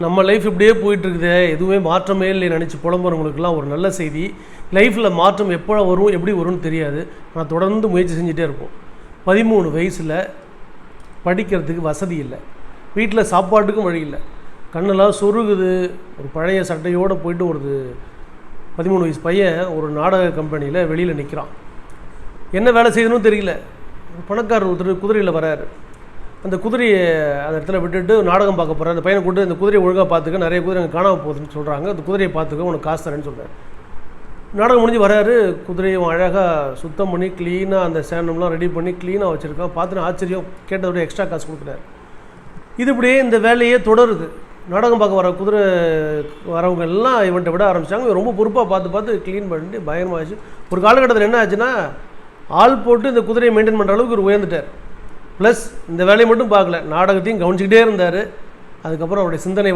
நம்ம லைஃப் இப்படியே போயிட்டுருக்குது, எதுவுமே மாற்றமே இல்லை நினச்சி புலம்புறவங்களுக்குலாம் ஒரு நல்ல செய்தி. லைஃப்பில் மாற்றம் எப்போ வரும், எப்படி வரும்னு தெரியாது. ஆனால் தொடர்ந்து முயற்சி செஞ்சுட்டே இருப்போம். 13 வயசில் படிக்கிறதுக்கு வசதி இல்லை, வீட்டில் சாப்பாட்டுக்கும் வழி இல்லை, கண்ணெல்லாம் சொருகுது. ஒரு பழைய சட்டையோடு போயிட்டு ஒரு 13 வயசு பையன் ஒரு நாடக கம்பெனியில் வெளியில் நிற்கிறான். என்ன வேலை செய்யணும்னு தெரியல. பணக்காரர் ஒருத்தர் குதிரையில் வராரு. அந்த குதிரையை அந்த இடத்துல விட்டுட்டு நாடகம் பார்க்க போகிறார். அந்த பையனை கூட்டு இந்த குதிரையை ஒழுங்காக பார்த்துக்க, நிறைய குதிரை அங்கே காணாமல் போகுதுன்னு சொல்கிறாங்க. அந்த குதிரையை பார்த்துக்க, உனக்கு காசு தரேன்னு சொல்கிறார். நாடகம் முடிஞ்சு வராரு. குதிரையை அழகாக சுத்தம் பண்ணி க்ளீனாக அந்த சேனம்லாம் ரெடி பண்ணி க்ளீனாக வச்சுருக்கான். பார்த்துட்டு ஆச்சரியம், கேட்டதோட எக்ஸ்ட்ரா காசு கொடுக்குறாரு. இது இப்படியே இந்த வேலையே தொடருது. நாடகம் பார்க்க வர குதிரை வரவங்க எல்லாம் இவன்ட்ட விட ஆரம்பித்தாங்க. ரொம்ப பொறுப்பாக பார்த்து க்ளீன் பண்ணிட்டு பயங்கரமாகிடுச்சு. ஒரு காலகட்டத்தில் என்ன ஆச்சுன்னா, ஆள் போட்டு இந்த குதிரையை மெயின்டைன் பண்ணுற அளவுக்கு ஒரு உயர்ந்துட்டார். ப்ளஸ் இந்த வேலையை மட்டும் பார்க்கல, நாடகத்தையும் கவனிச்சிக்கிட்டே இருந்தார். அதுக்கப்புறம் அவருடைய சிந்தனை